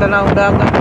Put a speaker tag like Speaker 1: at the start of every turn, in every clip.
Speaker 1: Tanaw dagat.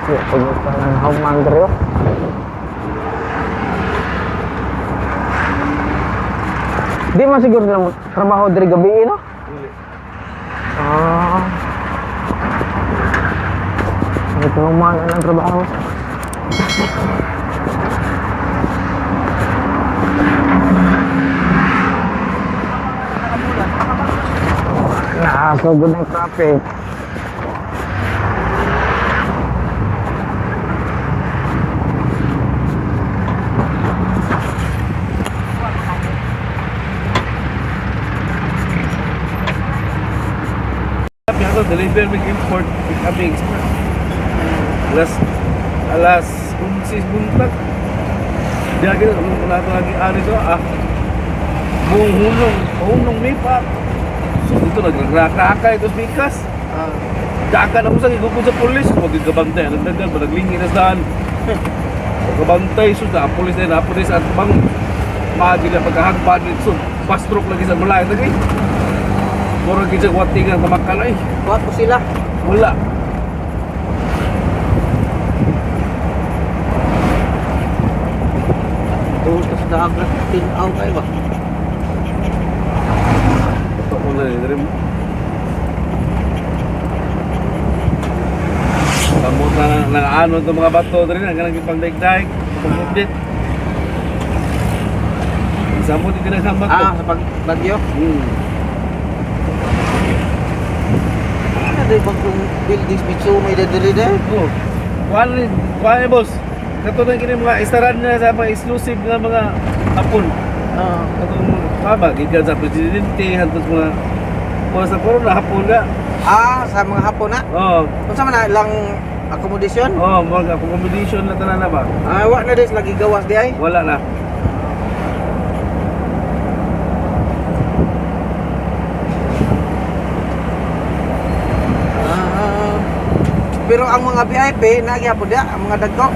Speaker 1: Ya, pengusahaan Hauman Drio. Di masih siguro na trabaho dari gabi, no? Ah. Ito naman ang trabaho. Nakasugod ng traffic.
Speaker 2: Deliver with import kami alas 11 buntag diagin nato lagi ari to buong hunong may pa so dito nagraka ito bikas daka na ko sa igugod sa pulis magigabantay nagdagan malaglingi na saan magabantay so na pulis at bang maagi na pagkahagbad so pastrok lagi sa malay lagi mura gisa watingan tamakal ay
Speaker 1: Kuha po sila.
Speaker 2: wala
Speaker 1: Tuos ka sa dagat. Tinaw kayo ba?
Speaker 2: ito ko na rin kamot na ano itong mga bato rin hanggang ipang daig-daig pag-update samot yung ginasang bato
Speaker 1: Sa pagbagyo. Ada bang kung buildings bitso may dadiri na.
Speaker 2: oh kuhaan boss katulad gini mga istaran na sa mga exclusive nga mga hapon katulad ba gigan sa presidente hantos mga sa puro na hapon nga
Speaker 1: Sa mga hapon na. Kung sama na lang accommodation?
Speaker 2: mga accommodation na tanan na ba
Speaker 1: Wa na des lagi gawas di ay.
Speaker 2: wala na
Speaker 1: Pero ang mga VIP nagyapon dia ang mga dagko.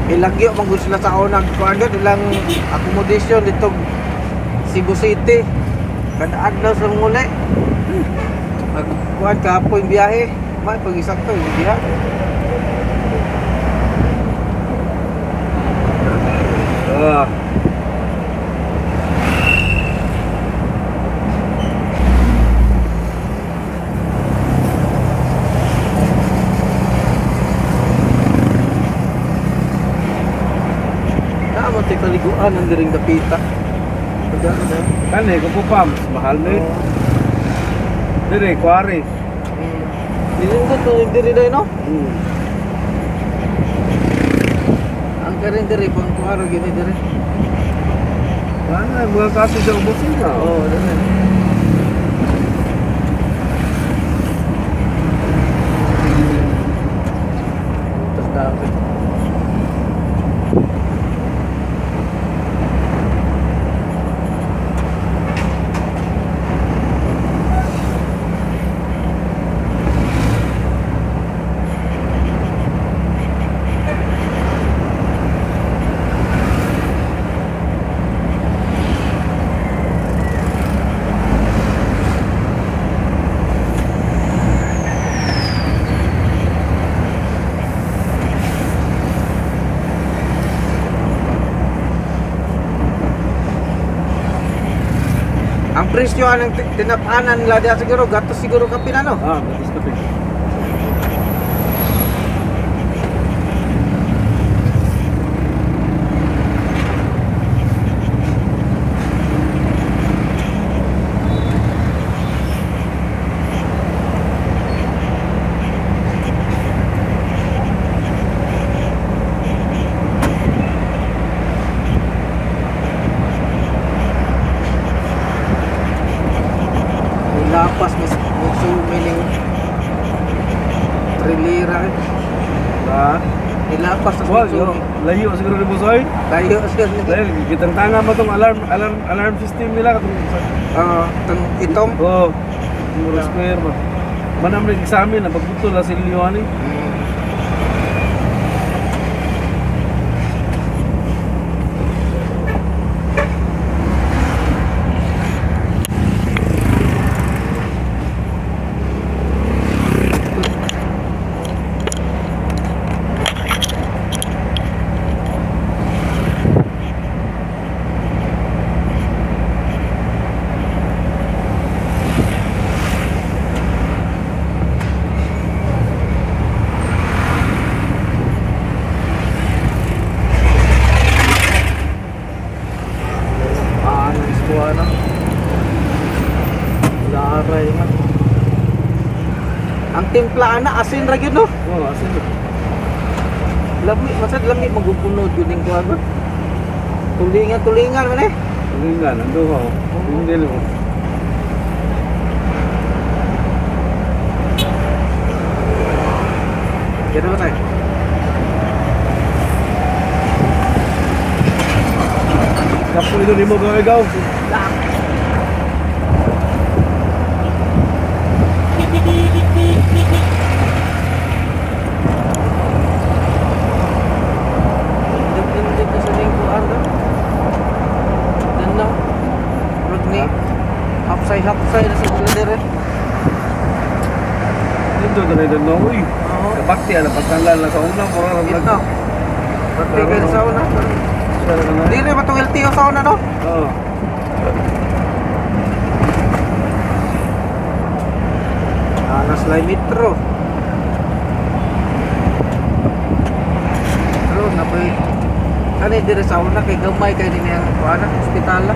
Speaker 1: Ilagyo man gusto sila sa unang kuan ilang accommodation dito Cebu City. Kada adlaw sa muli. Magkuhan ka po yung biyahe. May pag-isakto yung biyahe. Naman tayo kaliguan ang diring dapita.
Speaker 2: kan kung pupam mahal na yun dire kuwari
Speaker 1: Dili ko to diri dai no. Ang karin diri pang kuharo gini diri.
Speaker 2: Mana mga kaso sa ubusin na
Speaker 1: Dili. Tas dapat. presyo ang tinapanan nila diya siguro gatos siguro ka pinano.
Speaker 2: Batis kape.
Speaker 1: Lapas may sumiling trilira eh. Nilapas sa
Speaker 2: Wag,
Speaker 1: sumi.
Speaker 2: layo siguro ni Busoy.
Speaker 1: Tayo sir.
Speaker 2: Dahil kitang tanga mo tong alarm system nila katong
Speaker 1: Itong
Speaker 2: Muro square ba. Manam rin examen na pagbuto la silyo ani.
Speaker 1: ano? Laray nga. Ang timplaan na asin ra gyud no.
Speaker 2: Asin.
Speaker 1: Lami, masad lami magupunod yun yung kuha ba? Tulingan man eh.
Speaker 2: Tulingan, ando ho. Hindi mo.
Speaker 1: Kira ba tayo?
Speaker 2: Kapag ito ni mo gaw.
Speaker 1: Dip na sa lingkuan ba? Dan na. Rodney. Hapsay na sa bulader eh.
Speaker 2: Dito na ito no. Uy.
Speaker 1: Oo.
Speaker 2: Kapakti ala pagtanggal na sa unang pura
Speaker 1: Ito. Pati kayo sa una. Hindi rin matong LTO sa una no?
Speaker 2: Oo.
Speaker 1: Naslay Metro. Pero napoy kani dire sa una kay gamay kay nini ang kuana ospital la.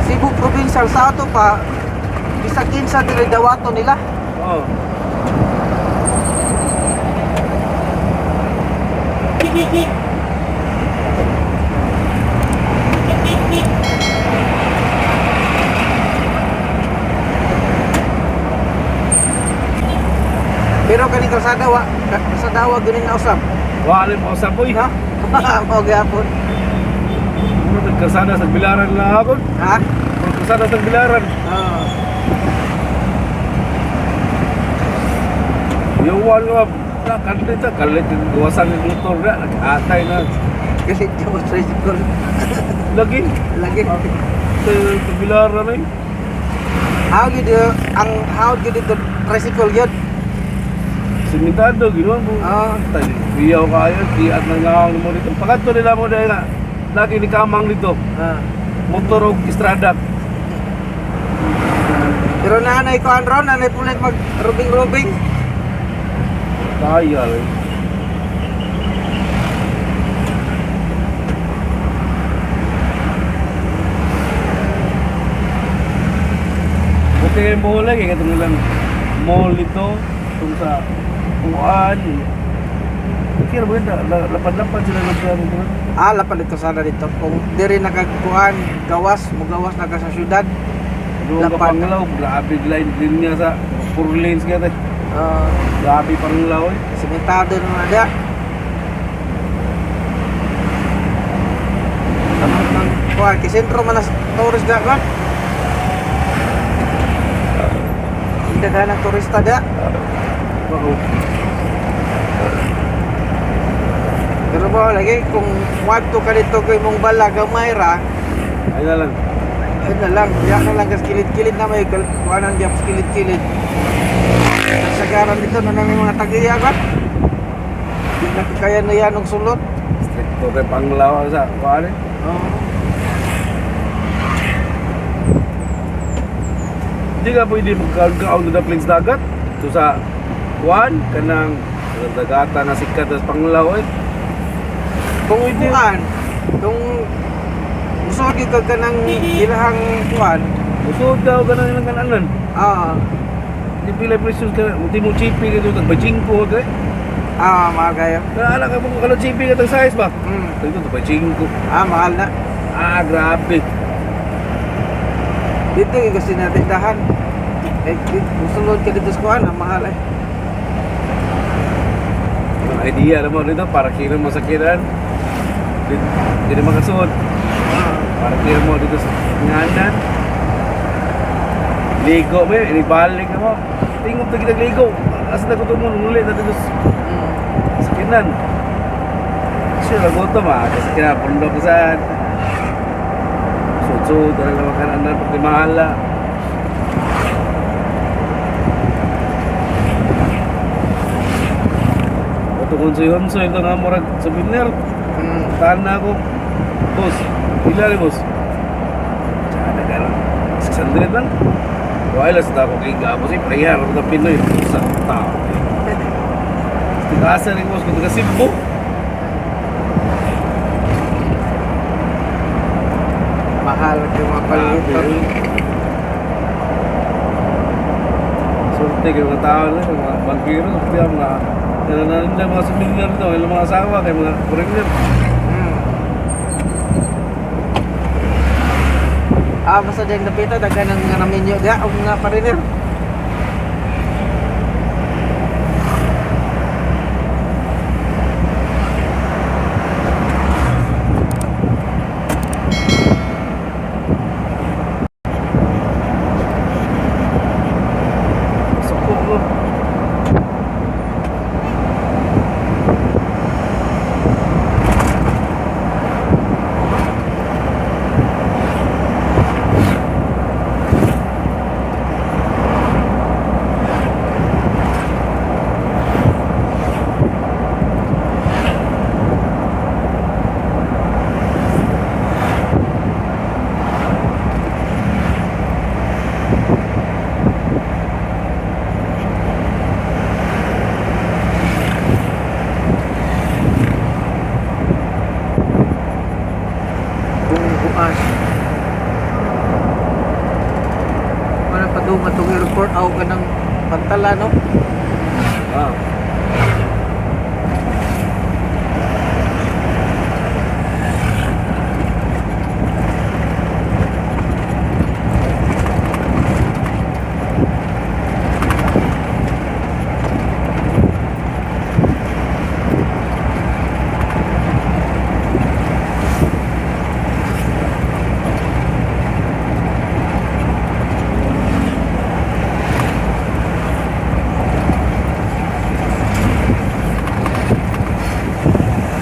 Speaker 1: Cebu Provincial sa ato pa bisag kinsa dire dawato nila.
Speaker 2: Oo.
Speaker 1: Pero kani kalsada wa kalsada wa gunin na usab.
Speaker 2: Wala mo sa boy ha.
Speaker 1: Mao gyapon.
Speaker 2: Ano nagkasada sa bilaran lang ako?
Speaker 1: Ha?
Speaker 2: Nagkasada sa bilaran.
Speaker 1: Oo.
Speaker 2: Yung wala na kanita kalit yung gawasan ng motor na nag-atay na.
Speaker 1: Kasi mo tricycle.
Speaker 2: Lagi. Sa bilaran na
Speaker 1: How you did the tricycle yun?
Speaker 2: simentado, ginawa mo. Tayo, biyaw kayo, diat na nga mo dito. Pagkato nila mo dahil na, lagi ni kamang dito. Motor o estrada.
Speaker 1: Pero nanay ko ron, nanay pulit mag rubing-rubing.
Speaker 2: Kaya rin. Okay, mo lagi, kaya ito lang. Mall ito, itong sa Uan. Kaya ba yun, lapad-lapad sila ng plano dito.
Speaker 1: Lapad dito sana dito. Kung di rin nakagkuhan, mugawas na ka sa syudad.
Speaker 2: Doon ka
Speaker 1: Lapad.
Speaker 2: panglaw, grabe line niya sa 4 lanes kaya tayo. Grabe panglaw eh.
Speaker 1: Simentado naman dia. Tamang ng kuhan, kisentro man na tourist na kuhan. Hindi ka ng turista dia.
Speaker 2: Oo.
Speaker 1: Pero ba lagi kung wadto ka dito kay mong bala gamay ra,
Speaker 2: Ayun na lang.
Speaker 1: ayun na lang, diya na lang kas kilid-kilid na may kuhanan diya kas kilid-kilid. Sagaran dito na may mga tagiya ka. Di na kaya na yan ng sulod.
Speaker 2: Stricto kay panglaw sa kuan eh.
Speaker 1: Oo.
Speaker 2: Di ka pwede magkaon na daplings dagat. Ito sa kuan, kanang dagata na sikat sa panglaw eh.
Speaker 1: Kung kuan, kung gusto ka ka ng ilahang kuan,
Speaker 2: Usod daw ka na nilang kananan.
Speaker 1: ah,
Speaker 2: Di pila presyo ka, hindi mo chipi ka ito, tag-bajingko ka eh.
Speaker 1: mga gaya.
Speaker 2: Naala ka mo kalau chipi ka tag-size ba?
Speaker 1: Hmm.
Speaker 2: Ito, tag-bajingko.
Speaker 1: Mahal na.
Speaker 2: Grabe.
Speaker 1: Dito yung gusto natin dahan. Gusto ka dito sa kuan, mahal eh.
Speaker 2: Ang idea naman dito, para kira mo sa kiran. Hindi naman kasuot. Para kira mo dito sa nganan. Ligo mo yun, inibalik na mo. Tingog na kita ligo. Asa na ko ito mo, nulit na dito sa kinan. Sure, lagot ma. Kasi kinapundo ko saan. Sud-sud, talaga makanan, pati mahala. Ito konsoy-konsoy, ito nga murag souvenir. Tahan na ako. Boss, pila rin boss. Tsada ka lang. 600 lang. Wala sa ako kay Gabo si Prayar ako na Pinoy sa tao. Tigasa rin boss, kung taga Cebu.
Speaker 1: Mahal yung mga paligid.
Speaker 2: Surte kayo mga tao na, yung mga bangkiro, kaya mga nanananin lang mga souvenir ito, yung mga asawa, kaya mga foreigner.
Speaker 1: Basta dyan napita, dagan ng mga naminyo diya, o mga pariner.
Speaker 2: Sukok mo.
Speaker 1: Bungguan. Mana padung atong airport, aw ka ng pantala, no?
Speaker 2: Wow.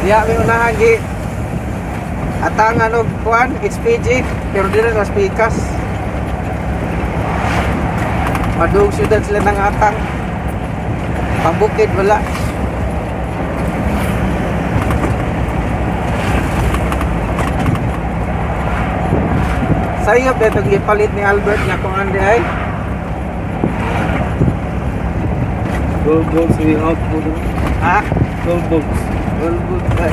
Speaker 1: Diya, may unahan gi. Atang ano, kuan, HPG, pero dito sa Pikas. Madung syudad sila ng atang. Pambukid, wala. Sayop itong gipalit ni Albert nga kung andi ay.
Speaker 2: Gold bolts we out po doon.
Speaker 1: Ha?
Speaker 2: Gold bolts.
Speaker 1: All good ay.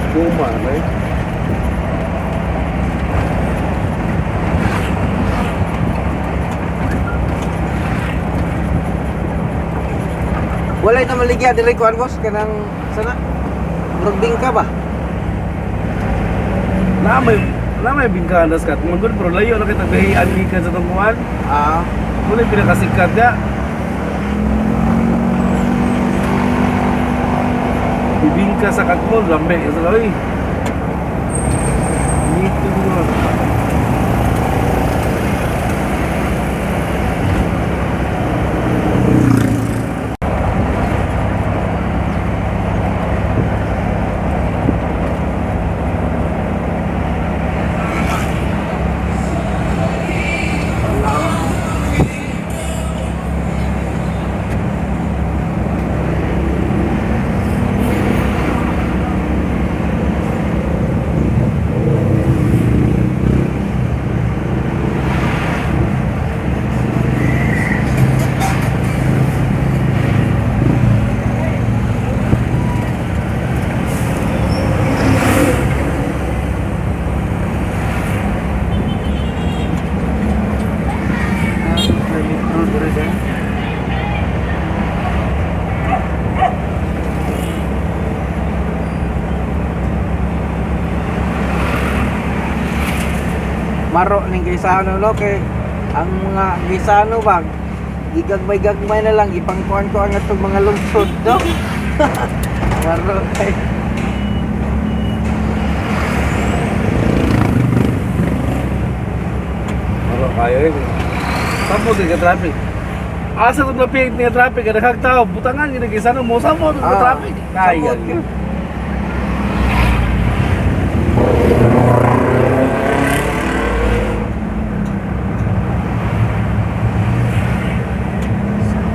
Speaker 2: Guma, right?
Speaker 1: Walay na maligya dili kuan boss kanang sana. Murag bingka ba?
Speaker 2: Namay bingkanas kat. Mundur bro, layo na kita gahian ni ka sa tungkuan.
Speaker 1: Ah,
Speaker 2: Muli pinakasikat ka. Bibingka sa katmol, lambe sa lawi. Dito mo.
Speaker 1: baro ning Gaisano no kay ang mga Gaisano ba gigagmay-gagmay na lang ipangkuan ko ang atong mga lungsod no. Baro kay
Speaker 2: Ano kayo eh. Saan mo din ka traffic? Asa itong napigit niya traffic? Kada kagtao, butangan, ginagisa na mo. Saan mo itong traffic? Kaya yun.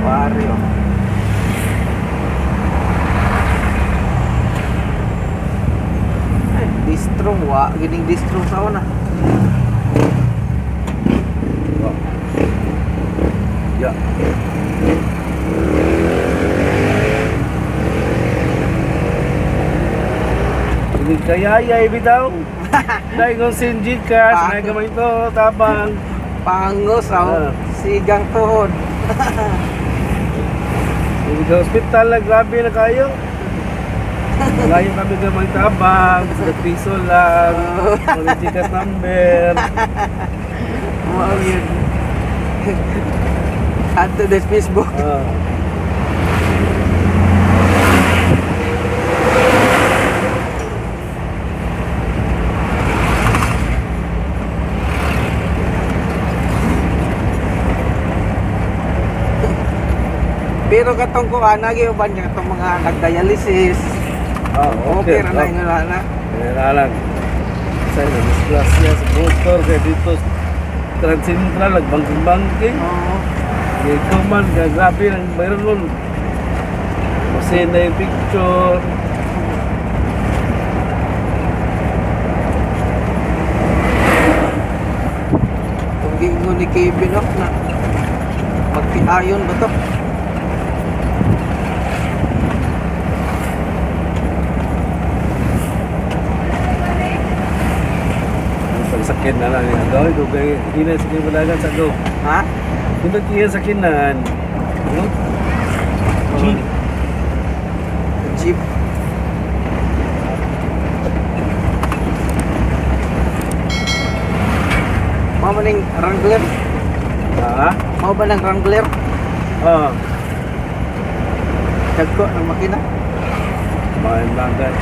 Speaker 1: Barrio. Distro wa gining distro sa una.
Speaker 2: Ya. Ini kaya bitaw. Dahil kung sinjit ka, sanay gamay ito, tabang.
Speaker 1: Pangos raw sigang tuhod.
Speaker 2: Hindi ka hospital na, grabe na kayo. Ngayon kami gamay tabang, sa piso lang, mga ticket number.
Speaker 1: Wow yun. Ato des Facebook. Pero katong ko anagi uban niya katong mga nagdialysis. Okay ra na ingon na.
Speaker 2: Kaya lang. Sa disgrasya sa motor, kaya dito Trans Central, nagbangking-bangking.
Speaker 1: Oo.
Speaker 2: Ikaw man, grabe lang, mayroon nun. Kasi na yung picture.
Speaker 1: Kung giingon ni Kevin off na magtiayon ba to?
Speaker 2: Sakit na lang yung gawin ko kaya hindi sa kinabalagan sa go.
Speaker 1: Ha?
Speaker 2: Kung nagkiyan sa kinan, Jeep.
Speaker 1: Jeep. Mau ba ng Wrangler?
Speaker 2: Ha?
Speaker 1: Mau ba ng Wrangler?
Speaker 2: Oo.
Speaker 1: Dagko ng makina?
Speaker 2: Maayang bagay.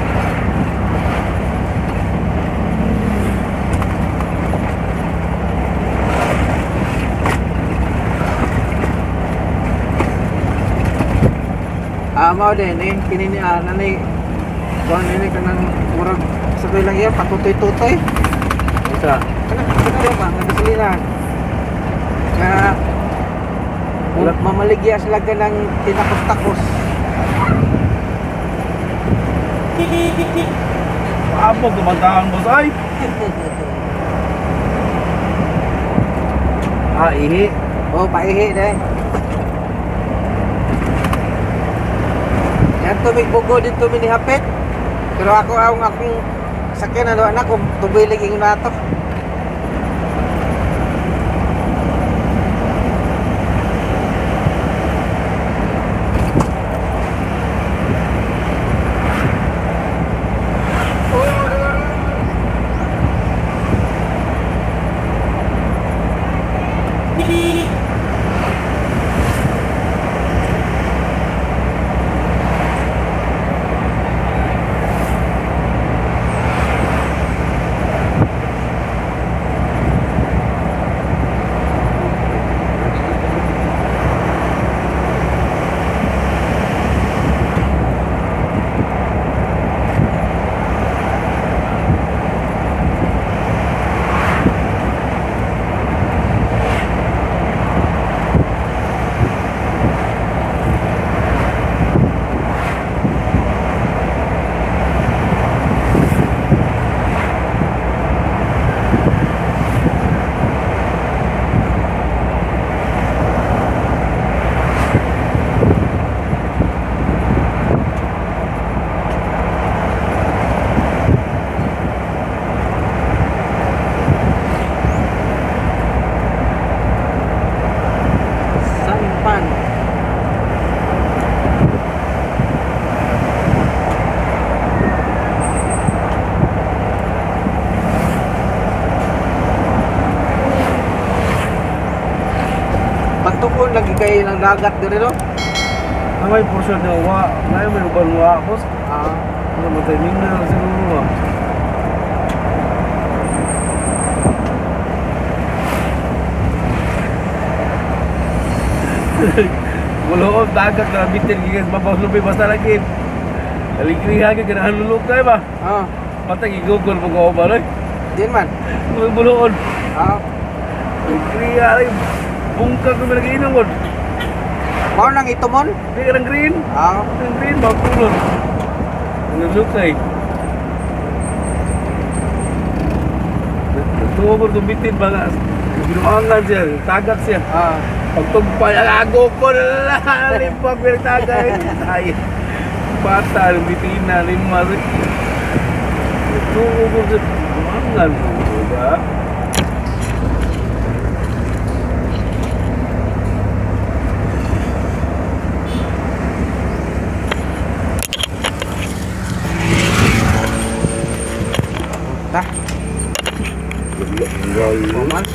Speaker 1: Mao din eh kinini nanay kuan ini kanang murag sabay lang iya patutoy-tutoy.
Speaker 2: Isa.
Speaker 1: Ano ba nga gasolina? Nga mamaligya sila ka ng tinakos-takos.
Speaker 2: Paamo gumantahan mo sa ay? Ihi.
Speaker 1: Oh, paihi deh. Yan tumig bugo dito minihapit. Pero ako akong sakyan na anak ko tubilig ingon nato. tukon lagi kay ng dagat diri no.
Speaker 2: Na may portion na wa, na may uban wa, boss.
Speaker 1: Ah,
Speaker 2: Ano mo tayo na siguro. Mulood dagat na bitin gigas mabaw lupi basta lagi. Aligriha ka ganahan lulok tayo ba?
Speaker 1: ah,
Speaker 2: Patay igugol mo ko ba rin?
Speaker 1: din man.
Speaker 2: Mulood.
Speaker 1: Ah,
Speaker 2: Aligriha rin. Bungkag ko lagi inang god.
Speaker 1: mao nang itumon.
Speaker 2: Di ka ng green.
Speaker 1: Ah,
Speaker 2: Ang green ba tulon? Ang lukay. Tuwag ko bitin ba nga. Binuangan siya, tagak siya.
Speaker 1: ah,
Speaker 2: Pagtugpay, ang ago ko na lang. Limpag, pinagtagay. Ay, bata, bitina, lima. Tuwag ko siya. Binuangan. Diba?
Speaker 1: ta. Kuman.